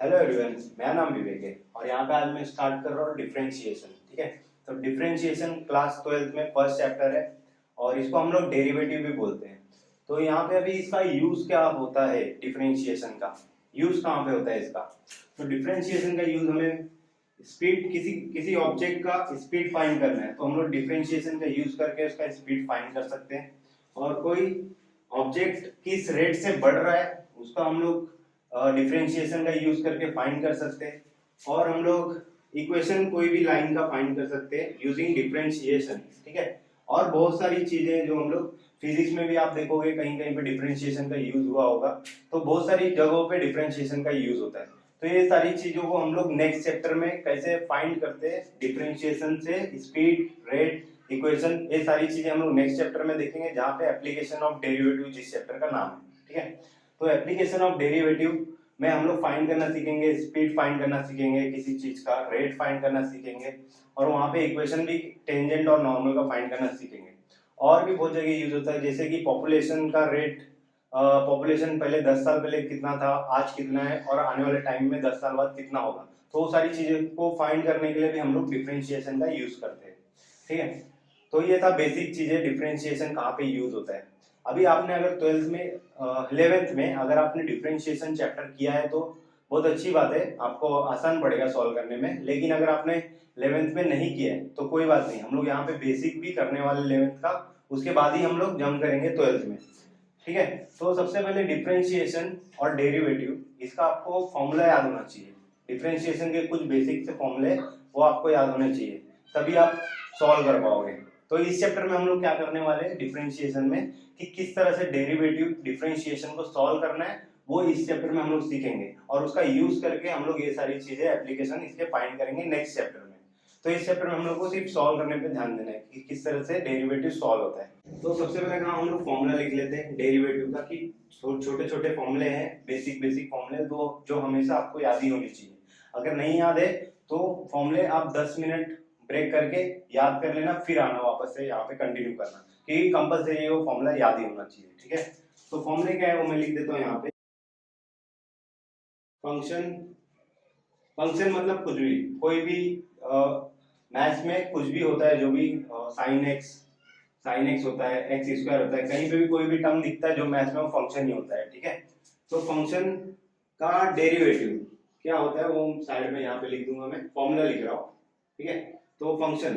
Hello everyone, मेरा नाम विवेक है और यहाँ पे आज मैं स्टार्ट कर रहा हूँ डिफरेंशिएशन। ठीक है, तो डिफरेंशिएशन क्लास 12th में फर्स्ट चैप्टर है और इसको हम लोग डेरिवेटिव भी बोलते हैं। तो यहाँ पे अभी इसका यूज क्या होता है, डिफरेंशिएशन का यूज कहाँ पे होता है इसका। तो डिफरेंशिएशन का यूज हमें स्पीड किसी किसी ऑब्जेक्ट का स्पीड फाइंड करना है तो हम लोग डिफरेंशिएशन का यूज करके उसका स्पीड फाइंड कर सकते हैं। और कोई ऑब्जेक्ट किस रेट से बढ़ रहा है उसका हम लोग डिफरेंशिएशन का यूज करके फाइंड कर सकते हैं। और हम लोग इक्वेशन कोई भी लाइन का फाइंड कर सकते हैं यूजिंग डिफरेंशिएशन। ठीक है, और बहुत सारी चीजें जो हम लोग फिजिक्स में भी आप देखोगे कहीं कहीं पे डिफरेंशिएशन का यूज हुआ होगा, तो बहुत सारी जगहों पे डिफरेंशिएशन का यूज होता है। तो ये सारी चीजों को हम लोग नेक्स्ट चैप्टर में कैसे फाइंड करते हैं, डिफरेंशिएशन से स्पीड, रेट, इक्वेशन, ये सारी चीजें हम लोग नेक्स्ट चैप्टर में देखेंगे जहाँ पे एप्लीकेशन ऑफ डेरिवेटिव जिस चैप्टर का नाम है। ठीक है, तो एप्लीकेशन ऑफ डेरिवेटिव में हम लोग फाइंड करना सीखेंगे, स्पीड फाइंड करना सीखेंगे, किसी चीज का रेट फाइंड करना सीखेंगे और वहां पे इक्वेशन भी टेंजेंट और नॉर्मल का फाइंड करना सीखेंगे। और भी बहुत जगह यूज होता है, जैसे कि पॉपुलेशन का रेट, पॉपुलेशन पहले 10 साल पहले कितना था, आज कितना है और आने वाले टाइम में 10 साल बाद कितना होगा, तो वो सारी चीजें को फाइंड करने के लिए भी हम लोग डिफरेंशिएशन का यूज करते हैं। ठीक है, तो ये था बेसिक चीजें, डिफरेंशिएशन कहाँ पे यूज होता है। अभी आपने अगर 12th में 11th में अगर आपने डिफरेंशिएशन चैप्टर किया है तो बहुत अच्छी बात है, आपको आसान पड़ेगा सॉल्व करने में। लेकिन अगर आपने 11th में नहीं किया है तो कोई बात नहीं, हम लोग यहाँ पे बेसिक भी करने वाले 11th का, उसके बाद ही हम लोग जंप करेंगे 12th में। ठीक है, तो सबसे पहले डिफरेंशिएशन और डेरिवेटिव, इसका आपको फॉर्मूला याद होना चाहिए। डिफरेंशिएशन के कुछ बेसिक से फॉर्मूले वो आपको याद होने चाहिए, तभी आप सॉल्व कर पाओगे। तो इस चैप्टर में हम लोग क्या करने वाले हैं डिफरेंशिएशन में, कि किस तरह से डेरिवेटिव डिफरेंशिएशन को सॉल्व करना है, वो इस चैप्टर में हम लोग सीखेंगे और उसका यूज करके हम लोग ये सारी चीजें एप्लीकेशन इसके फाइंड करेंगे नेक्स्ट चैप्टर में। तो इस चैप्टर में हम लोग को सिर्फ सॉल्व करने पे ध्यान देना है कि किस तरह से डेरिवेटिव सॉल्व होता है। तो सबसे पहले कहाँ हम लोग फॉर्मूला लिख लेते हैं डेरिवेटिव का, कि छोटे छोटे फॉर्मूले हैं, बेसिक बेसिक फॉर्मूले जो हमेशा आपको याद ही होनी चाहिए। अगर नहीं याद है तो फॉर्मूले आप 10 मिनट ब्रेक करके याद कर लेना, फिर आना वापस से यहाँ पे कंटिन्यू करना, कि कंपलसरी वो फॉर्मूला याद ही होना चाहिए। ठीक है, तो फॉर्मूले क्या है वो मैं लिख देता हूँ यहाँ पे। फंक्शन, फंक्शन मतलब कुछ भी, कोई भी मैथ्स में कुछ भी होता है, जो भी साइन एक्स होता है, एक्स स्क्वायर होता है, कहीं पे भी कोई भी टर्म दिखता है जो मैथ्स में, वो फंक्शन ही होता है। ठीक है, तो फंक्शन का डेरिवेटिव क्या होता है वो साइड में यहाँ पे लिख दूंगा, मैं फॉर्मूला लिख रहा हूँ। ठीक है, तो फंक्शन,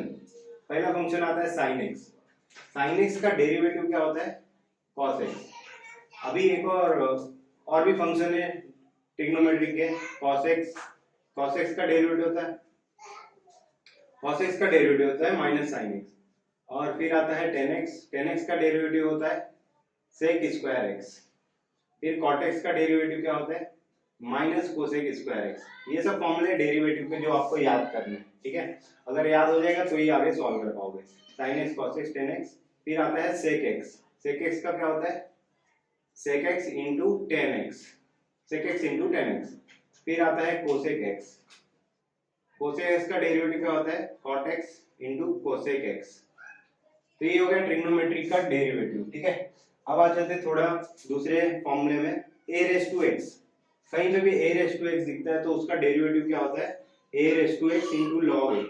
पहला फंक्शन आता है साइन एक्स। साइन एक्स का डेरिवेटिव क्या होता है, कॉस एक्स। अभी एक और भी फंक्शन है ट्रिग्नोमेट्रिक के, कॉस एक्स। कॉस एक्स का डेरिवेटिव होता है, कॉस एक्स का डेरिवेटिव होता है माइनस साइन एक्स। और फिर आता है टेन एक्स, टेन एक्स का डेरिवेटिव होता है सेक स्क्वायर एक्स। फिर कॉट एक्स का डेरिवेटिव क्या होता है, माइनस कोसेक स्क्वायर एक्स। ये सब फॉर्मूले डेरिवेटिव के जो आपको याद करने हैं। ठीक है, अगर याद हो जाएगा तो ये आगे सॉल्व कर पाओगे। Sine x, cos x, ten x. फिर आता है सेक एक्स। सेक एक्स का क्या होता है, sec x into tan x, sec x into tan x. फिर आता है कोसेक एक्स। कोसेक एक्स का डेरिवेटिव क्या होता है, cot x into cosec x. तो ये हो गया ट्रिग्नोमेट्री का डेरिवेटिव। ठीक है, अब आ जाते थोड़ा दूसरे फॉर्मूले में, a रेस टू x। कहीं पे भी a रेस टू x दिखता है तो उसका डेरिवेटिव क्या होता है, a raise to x into log a।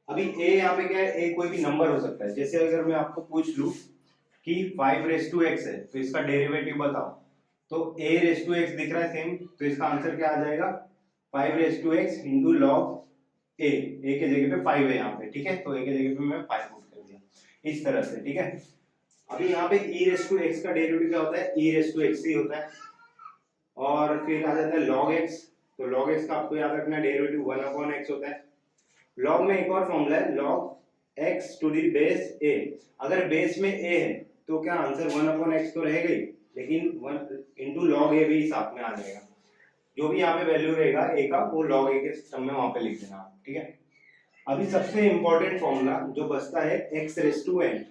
अभी a यहाँ पे क्या है, a कोई भी नंबर हो सकता है। जैसे अगर मैं आपको पूछ लूं कि 5 रेस टू x है तो इसका डेरिवेटिव बताओ, तो a रेस टू x दिख रहा है सेम, तो इसका आंसर क्या आ जाएगा, 5 raise to x into log a। a के जगह पे 5 है यहाँ पे। ठीक है, तो a के जगह पे मैं 5 पुट कर दिया इस तरह से। ठीक है, अभी यहाँ पे e रेस टू x का डेरिवेटिव क्या होता है, e रेस टू x ही होता है। और फिर आ जाता है log x। तो log x का आपको याद रखना डेरिवेटिव 1/x होता है। log में एक और फॉर्मूला है, log x to the base a। अगर बेस में a है तो क्या आंसर 1/x तो रहेगा ही, लेकिन 1 इंटू लॉग a भी साथ में आ जाएगा। जो भी यहाँ पे वैल्यू रहेगा a का, वो log a के टर्म में वहां पे लिख देना। ठीक है, अभी सबसे इंपॉर्टेंट फॉर्मूला जो बचता है x raise to n।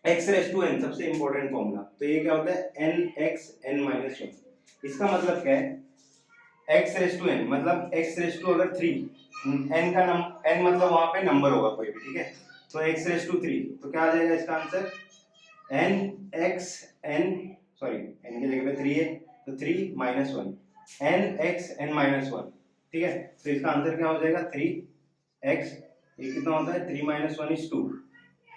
x raise to n सबसे इंपॉर्टेंट फॉर्मूला। तो ये क्या होता है, nx n माइनस 1। इसका मतलब क्या है, x रेस टू n मतलब x रेस टू अगर 3, n का n मतलब वहां पे नंबर होगा कोई भी। ठीक है, तो x रेस टू 3, तो क्या आ जाएगा इसका answer, n x n, sorry n की जगह पे 3 है तो 3 माइनस 1। n(x(n-1), ठीक है। तो इसका आंसर क्या हो जाएगा 3x, ये कितना होता है 3 - 1 = 2।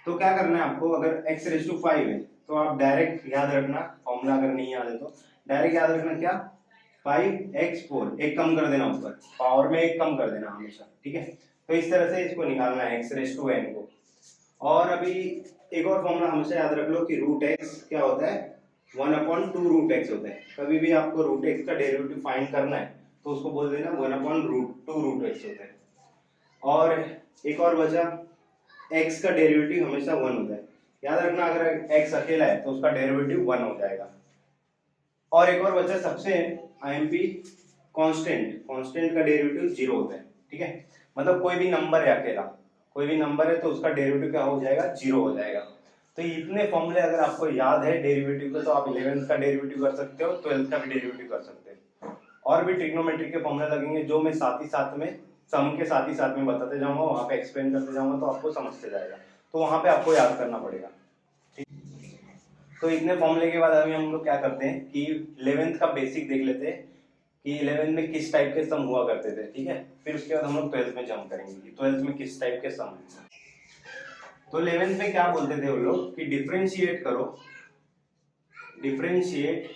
तो क्या करना है आपको, अगर x⁵ है तो आप डायरेक्ट याद रखना, फॉर्मूला अगर नहीं याद है तो डायरेक्ट याद रखना क्या 5x4, एक कम कर देना ऊपर, पावर में एक कम कर देना हमेशा, ठीक है। तो इस तरह से इसको निकालना है x⁵n को। और अभी एक और फॉर्मूला हमेशा याद रख लो कि √x क्या होता है 1/2√x होता है। कभी भी आपको √x का डेरिवेटिव फाइंड करना है तो उसको बोल देना 1/2√x होता है। और एक और बचा x का डेरिवेटिव हमेशा 1 होता है, याद रखना, अगर x अकेला है तो उसका डेरिवेटिव 1 हो जाएगा। और एक और बचा सबसे IMP, कांस्टेंट का डेरिवेटिव 0 होता है, ठीक है। मतलब कोई भी नंबर है अकेला, कोई भी नंबर है तो उसका डेरिवेटिव क्या हो जाएगा 0 हो जाएगा। तो इतने फॉर्मूले अगर आपको याद है डेरिवेटिव के तो आप 11th का डेरिवेटिव कर सकते हो, 12th का भी डेरिवेटिव कर सकते हो। और भी ट्रिग्नोमेट्री के फॉर्मूले लगेंगे जो मैं साथ ही साथ में सम के साथ ही बताते जाऊंगा, वहां पे एक्सप्लेन करते जाऊंगा तो आपको समझते जाएगा, तो वहां पे आपको याद करना पड़ेगा। तो इतने फॉर्मूले के बाद अभी हम लोग क्या करते हैं कि 11th का बेसिक देख लेते हैं कि 11th में किस टाइप के सम हुआ करते थे, ठीक है। फिर उसके बाद हम लोग 12th में जंप करेंगे कि 12th में किस टाइप के सम। तो 11th में क्या बोलते थे वो लोग कि डिफरेंशिएट करो, differentiate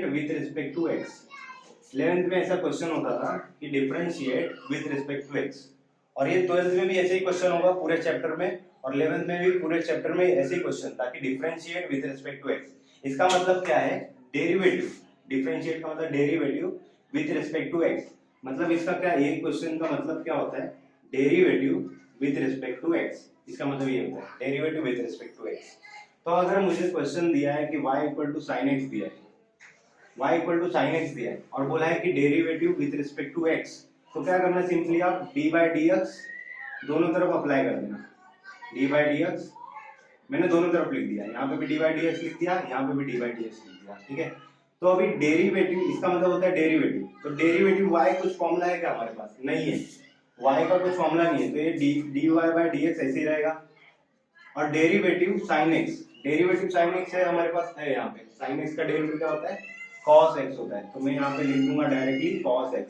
with respect to x। 11th में ऐसा क्वेश्चन होता था कि differentiate with respect to x, और ये 12th में भी ऐसे ही क्वेश्चन होगा पूरे चैप्टर में, और 11th में भी पूरे चैप्टर में ऐसे ही क्वेश्चन था कि differentiate with respect to x। इसका मतलब क्या है डेरिवेटिव, डिफरेंशिएट का मतलब derivative with respect to x। मतलब इसका क्या, ये क्वेश्चन का मतलब क्या होता है derivative with respect to x, इसका मतलब ये होता है derivative with respect to x। तो अगर मुझे क्वेश्चन दिया है कि y = sin x दिया है, y = sin x दिया है और बोला है कि derivative with respect to x, तो क्या करना है सिंपली आप d/dx दोनों तरफ अप्लाई कर देना। d/dx मैंने दोनों तरफ लिख दिया, यहाँ पे भी d/dx लिख दिया, यहाँ पे भी d/dx लिख दिया, ठीक है। तो अभी डेरिवेटिव, इसका मतलब होता है डेरिवेटिव, तो डेरिवेटिव y कुछ फॉर्मूला है क्या हमारे पास, नहीं है, y का कुछ फॉर्मूला नहीं है, तो ये dy/dx ऐसे ही रहेगा। और derivative sin x, derivative sin x है हमारे पास, है यहाँ पे sin x का डेरिवेटिव क्या होता है cos x होता है, तो मैं यहाँ पे लिख दूंगा डायरेक्टली cos x।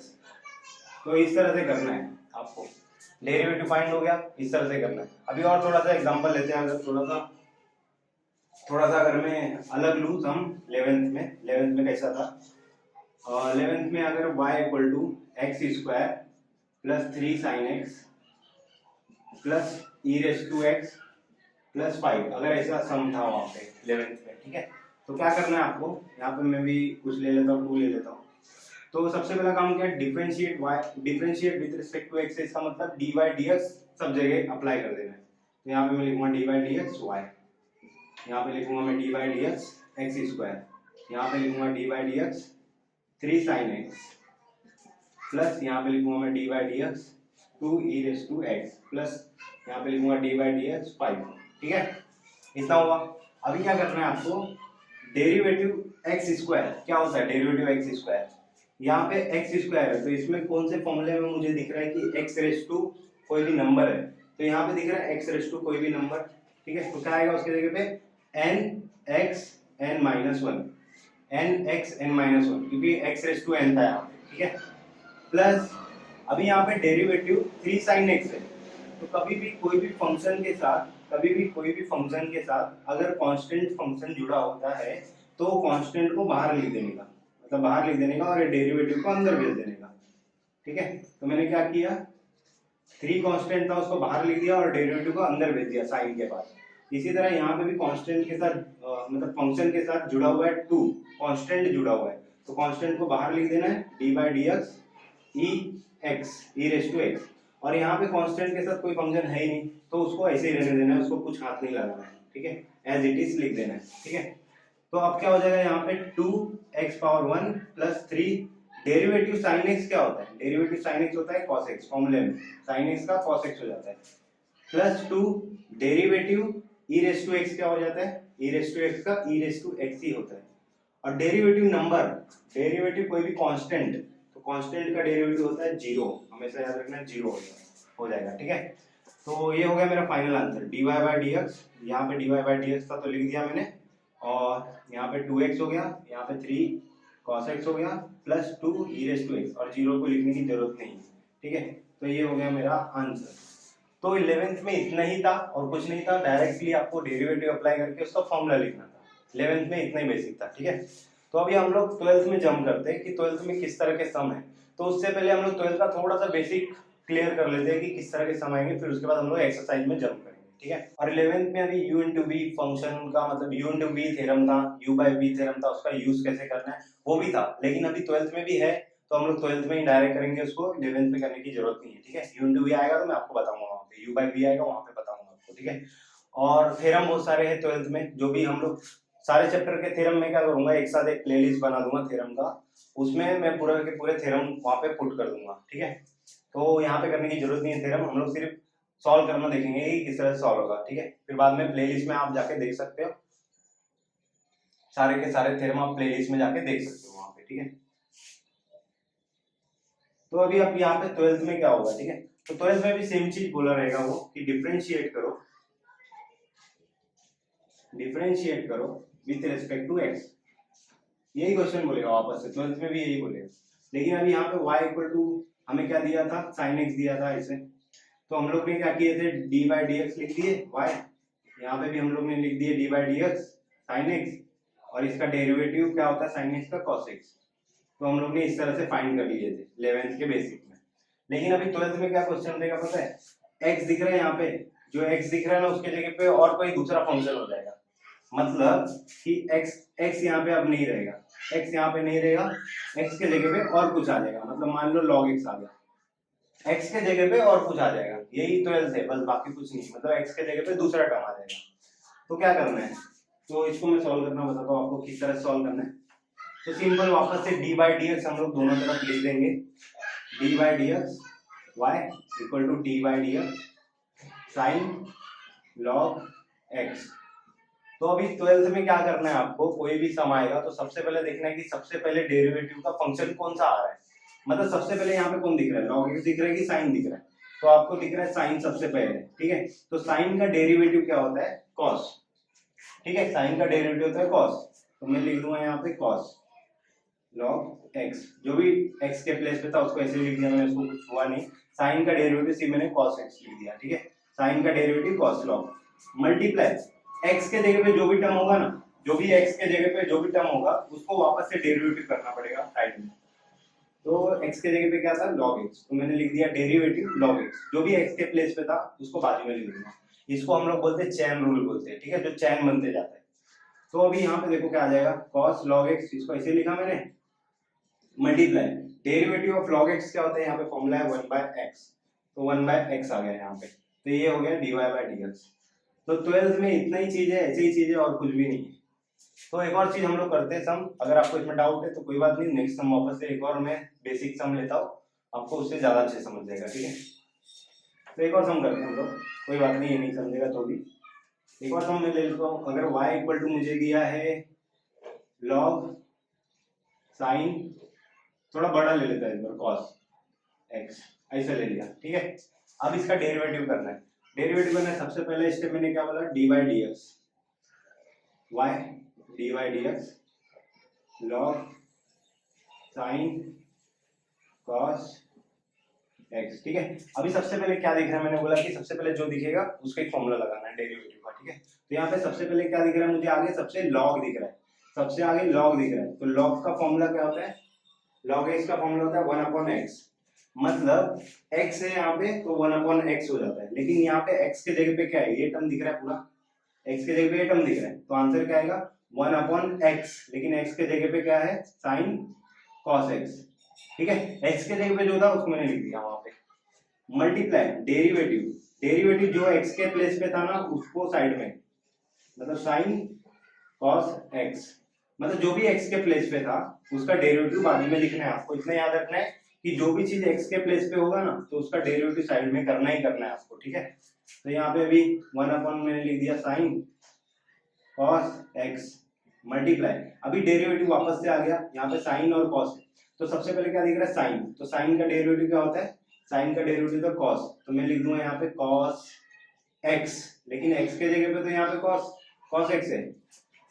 तो इस तरह से करना है आपको, डेरिवेटिव फाइंड हो गया, इस तरह से करना है। अभी और थोड़ा सा एग्जांपल लेते हैं, अगर थोड़ा सा अगर मैं अलग लूँ सम 11th में कैसा था, 11th में अगर y = x² + 3 sin x + e⁻x + 5, अगर ऐसा सम था वहां पे 11th में, ठीक है। तो क्या करना है आपको, यहाँ पे मैं भी कुछ ले लेता हूँ, 2 ले लेता हूँ। तो सबसे पहला काम क्या है differentiate with respect to x, इसका मतलब d/dx सब जगह अप्लाई कर देना है। तो यहाँ पे मैं लिखूंगा d/dx y, यहाँ पे लिखूंगा मैं d/dx x², यहाँ पे लिखूंगा d/dx 3 sin x प्लस यहाँ पे लिखूंगा मैं d/dx 2e⁻x प्लस यहाँ पे लिखूंगा d/dx 5, ठीक है। इतना हुआ। अभी क्या करना है आपको, डेरिवेटिव x², क्या होता है डेरिवेटिव x², यहाँ पे x² है, तो इसमें कौन से फॉर्मूले में मुझे दिख रहा है कि x⁻⁴ कोई भी नंबर है, तो यहाँ पे दिख रहा है x⁻⁴ कोई भी नंबर, ठीक है। तो क्या आएगा उसके जगह पे n(x(n-1), n(x(n-1), क्योंकि x⁻n था यहाँ पे, ठीक है। प्लस अभी यहाँ पे डेरिवेटिव 3 sin x है, तो कभी भी कोई भी फंक्शन के साथ अगर कांस्टेंट फंक्शन जुड़ा होता है तो कांस्टेंट को बाहर लिख देने का, मतलब बाहर लिख देने का और डेरिवेटिव को अंदर भेज देने का, ठीक है। तो मैंने क्या किया, 3 कांस्टेंट था उसको बाहर लिख दिया और डेरिवेटिव को अंदर भेज दिया साइन के बाद। इसी तरह यहाँ पे भी कांस्टेंट के साथ मतलब फंक्शन के साथ जुड़ा हुआ है 2, कांस्टेंट जुड़ा हुआ है, तो कांस्टेंट को बाहर लिख देना है d/dx e⁻x, और यहाँ पे कांस्टेंट के साथ कोई फंक्शन है ही नहीं तो उसको ऐसे ही रहने देना है, उसको कुछ हाथ नहीं लगाना है, ठीक है, एज इट इज लिख देना है, ठीक है। तो अब क्या हो जाएगा यहाँ पे 2x⁴ + 3, डेरिवेटिव sin x क्या होता है, डेरिवेटिव sin x होता है cos x, फॉर्मूले में sin x का cos x हो जाता है, +2 डेरिवेटिव e⁻x क्या हो जाता है, e⁻x का e⁻x ही होता है। और डेरिवेटिव नंबर, डेरिवेटिव कोई भी कांस्टेंट, तो कांस्टेंट का डेरिवेटिव होता है 0, हमेशा याद रखना 0 हो जाएगा, ठीक है। तो ये हो गया मेरा फाइनल आंसर dy/dx, यहाँ पे dy/dx था तो लिख दिया मैंने, और यहाँ पे 2x हो गया, यहाँ पे 3 cos x हो गया प्लस 2 e⁻x और 0 को लिखने की जरूरत नहीं है, ठीक है। तो ये हो गया मेरा आंसर। तो 11th में इतना ही था और कुछ नहीं था, डायरेक्टली आपको डेरिवेटिव अप्लाई करके उसका फॉर्मूला लिखना था। 11th में इतना ही बेसिक था, ठीक है। तो अभी हम लोग 12th में जंप करते हैं कि 12th में किस तरह के सम है। तो उससे पहले हम लोग 12th का थोड़ा सा बेसिक क्लियर कर लेते हैं कि किस तरह के सम आएंगे, फिर उसके बाद हम लोग एक्सरसाइज में जंप करेंगे, ठीक है। और 11th में अभी u इंटू वी फंक्शन का मतलब u इंटू वी थ्योरम था, u बाय v थ्योरम था, उसका यूज कैसे करना है वो भी था। लेकिन अभी 12th में भी है तो हम लोग 12th में ही डायरेक्ट करेंगे उसको, 11th में करने की जरूरत नहीं है, ठीक है। u इंटू वी आएगा तो मैं आपको बताऊंगा वहां पे, u बाय v आएगा वहां पे बताऊंगा आपको, ठीक है। और थ्योरम बहुत सारे हैं 12th में, जो भी हम लोग सारे चैप्टर के थ्योरम में क्या करूंगा, एक साथ एक प्लेलिस्ट बना दूंगा थ्योरम का, उसमें मैं पूरे के पूरे थ्योरम वहां पे पुट कर दूंगा, ठीक है। तो यहाँ पे करने की जरूरत नहीं है थ्योरम, हम लोग सिर्फ सॉल्व करना देखेंगे कि किस तरह से सॉल्व होगा, ठीक है। फिर बाद में प्लेलिस्ट में आप जाके देख सकते हो, सारे के सारे थ्योरम आप प्लेलिस्ट में जाके देख सकते हो वहां पे, ठीक है। तो अभी आप यहाँ पे 12th में क्या होगा, ठीक है। तो 12th में भी सेम चीज बोला रहेगा वो कि डिफरेंशिएट करो विथ रिस्पेक्ट टू x, यही क्वेश्चन बोलेगा वापस से, 12th में भी यही बोलेगा। लेकिन अभी यहाँ पे y इक्वल टू हमें क्या दिया था, sin x दिया था ऐसे, तो हम लोग ने क्या किए थे, dy dx लिख दिए y, यहाँ पे भी हम लोग ने लिख दिए dy dx sin x, और इसका डेरिवेटिव क्या होता है sin x का cos x। तो हम लोग ने इस तरह से फाइंड कर लिए थे 11th के बेसिक में। लेकिन अभी 12th में क्या क्वेश्चन देगा पता है, x दिख रहा है यहाँ पे, जो x दिख रहा है ना उसके जगह पे और कोई दूसरा फंक्शन हो जाएगा, मतलब कि x यहाँ पे अब नहीं रहेगा, x यहाँ पे नहीं रहेगा, x के जगह पे और कुछ आ जाएगा, मतलब मान लो log x आ गया, x के जगह पे और कुछ आ जाएगा, यही 12th है बस, बाकी कुछ नहीं, मतलब x के जगह पे दूसरा टर्म आ जाएगा। तो क्या करना है, तो इसको मैं सॉल्व करना बताता हूँ आपको किस तरह सॉल्व करना है। तो सिंपल वापस से dy dx हम लोग दोनों तरफ लिख देंगे, dy dx y equal to dy dx sin log x। तो अभी 12th में क्या करना है आपको, कोई भी सम आएगा तो सबसे पहले देखना है कि सबसे पहले डेरिवेटिव का फंक्शन कौन सा आ रहा है, मतलब सबसे पहले यहाँ पे कौन दिख रहा है, log x दिख रहा है कि sin दिख रहा है, तो आपको दिख रहा है sin सबसे पहले, ठीक है। तो sin का डेरिवेटिव क्या होता है, cos, ठीक है, sin का डेरिवेटिव होता है cos, तो मैं लिख दूंगा यहाँ पे cos log x, जो भी x के प्लेस पे था उसको ऐसे लिख दिया मैंने, उसको कुछ हुआ नहीं, sin का डेरिवेटिव सिर्फ मैंने cos x लिख दिया, ठीक है। sin का derivative cos log multiply x के जगह पे जो भी टर्म होगा ना, जो भी x के जगह पे जो भी टर्म होगा उसको वापस से डेरिवेटिव करना पड़ेगा साइड में। तो x के जगह पे क्या था, log x, तो मैंने लिख दिया डेरिवेटिव log x, जो भी x के प्लेस पे था उसको बाजू में लिख दूंगा। इसको हम लोग बोलते हैं चैन रूल बोलते हैं, ठीक है, जो चैन बनते जाता है। तो अभी यहाँ पे देखो क्या आ जाएगा, cos log x, इसको ऐसे लिखा मैंने, multiply derivative of log x क्या होता है, यहाँ पे फॉर्मूला है 1/x, तो 1/x आ गया यहाँ पे, तो ये हो गया dy/dx। तो 12th में इतना ही चीज है, ऐसी ही चीज है और कुछ भी नहीं है। तो एक और चीज हम लोग करते हैं सम, अगर आपको इसमें डाउट है तो कोई बात नहीं, नेक्स्ट सम वापस से एक और मैं बेसिक सम लेता हूँ, आपको उससे ज्यादा अच्छे समझ जाएगा, ठीक है। तो एक और सम करते हैं हम लोग, कोई बात नहीं, ये नहीं समझेगा तो भी एक और सम मैं ले लेता हूँ। अगर y इक्वल टू मुझे दिया है log sin, थोड़ा बड़ा ले लेता है इस बार, cos x ऐसे ले लिया, ठीक है। अब इसका डेरिवेटिव करना है, डेरिवेटिव करना है, सबसे पहले स्टेप मैंने क्या बोला, dy dx y dy dx log sin cos x, ठीक है। अभी सबसे पहले क्या दिख रहा है, मैंने बोला कि सबसे पहले जो दिखेगा उसका एक फॉर्मूला लगाना है डेरिवेटिव का, ठीक है। तो यहाँ पे सबसे पहले क्या दिख रहा है मुझे, आगे सबसे log दिख रहा है, सबसे आगे log दिख रहा है, तो log का फॉर्मूला क्या होता है, log x का फॉर्मूला होता है 1/x, मतलब x है यहाँ पे तो 1/x हो जाता है, लेकिन यहाँ पे x के जगह पे क्या है, ये टर्म दिख रहा है पूरा, x के जगह पे ये टर्म दिख रहा है, तो आंसर क्या आएगा 1/x, लेकिन x के जगह पे क्या है sin cos x, ठीक है। x के जगह पे जो था उसको मैंने लिख दिया वहां पे, मल्टीप्लाई डेरिवेटिव, डेरिवेटिव जो x के प्लेस पे था ना उसको साइड में, मतलब sin cos x, मतलब जो भी x के प्लेस पे था उसका डेरिवेटिव बाजू में लिखना है आपको। इतना याद रखना है कि जो भी चीज x के प्लेस पे होगा ना तो उसका डेरिवेटिव साइड में करना ही करना है आपको, ठीक है। तो यहाँ पे अभी 1/, मैंने लिख दिया sin cos x मल्टीप्लाई, अभी डेरिवेटिव वापस से आ गया, यहाँ पे sin और cos है, तो सबसे पहले क्या दिख रहा है sin, तो sin का डेरिवेटिव क्या होता है, sin का डेरिवेटिव तो cos, तो मैं लिख दूंगा यहाँ पे cos x, लेकिन x के जगह पे तो यहाँ पे cos x है,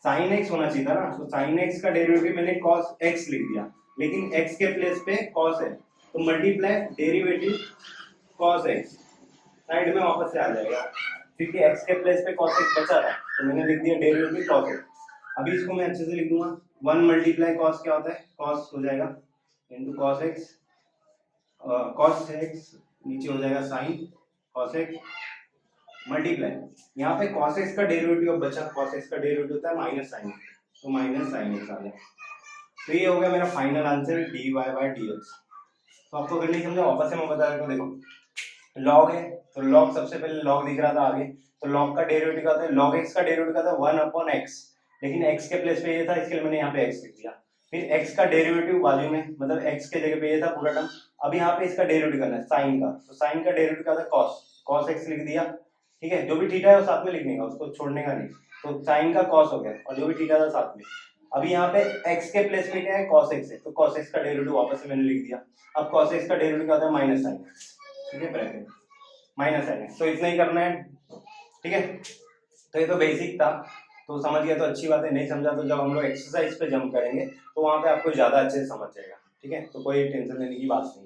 साइन एक्स होना चाहिए था ना, तो साइन एक्स का डेरिवेटिव मैंने कॉस एक्स लिख दिया, लेकिन एक्स के प्लेस पे कॉस है, तो multiply derivative cos x, side में वापस से आ जाएगा, क्योंकि एक्स के प्लेस पे कॉस एक्स बचा था, तो मैंने लिख दिया डेरिवेटिव कॉस एक्स। अभी इसको मैं अच्छे से लिख दूंगा, 1 मल्टीप्लाई कॉस क्या होता है, कॉस हो जाएगा into cos x, cos x नीचे हो जाएगा साइन कॉस एक्स मल्टीप्लाई, यहाँ पे cos x का डेरिवेटिव बचा, cos x का डेरिवेटिव होता है माइनस साइन, तो माइनस साइन x आ गया। तो ये हो गया मेरा final answer dy by dx। तो आपको अगर नहीं समझा वापस से मैं बता देता हूँ, देखो log है तो log सबसे पहले log दिख रहा था आगे, तो log का डेरिवेटिव क्या होता है, log x का डेरिवेटिव क्या होता है 1 अपॉन x, लेकिन x के प्लेस पे ये था इसके लिए मैंने यहाँ पे x लिख दिया, फिर x का डेरिवेटिव बाजू में, मतलब x के जगह पे ये था पूरा टर्म, अब यहाँ पे इसका डेरिवेटिव करना है साइन का, तो साइन का डेरिवेटिव क्या होता है cos x लिख दिया, ठीक है, जो भी थीटा है वो साथ में लिखने का, उसको छोड़ने का नहीं, तो साइन का cos हो गया और जो भी थीटा था साथ में। अभी यहाँ पे x के प्लेस में क्या है cos x है, तो cos x का डेरिवेटिव वापस से मैंने लिख दिया, अब cos x का डेरिवेटिव क्या होता है माइनस साइन, ठीक है, ब्रैकेट माइनस साइन, तो इतना ही करना है, ठीक है। तो ये तो बेसिक था, तो समझ गया तो अच्छी बात है, नहीं समझा तो जब हम लोग एक्सरसाइज पे जंप करेंगे तो वहां पे आपको ज्यादा अच्छे से समझ जाएगा, ठीक है, तो कोई टेंशन लेने की बात नहीं।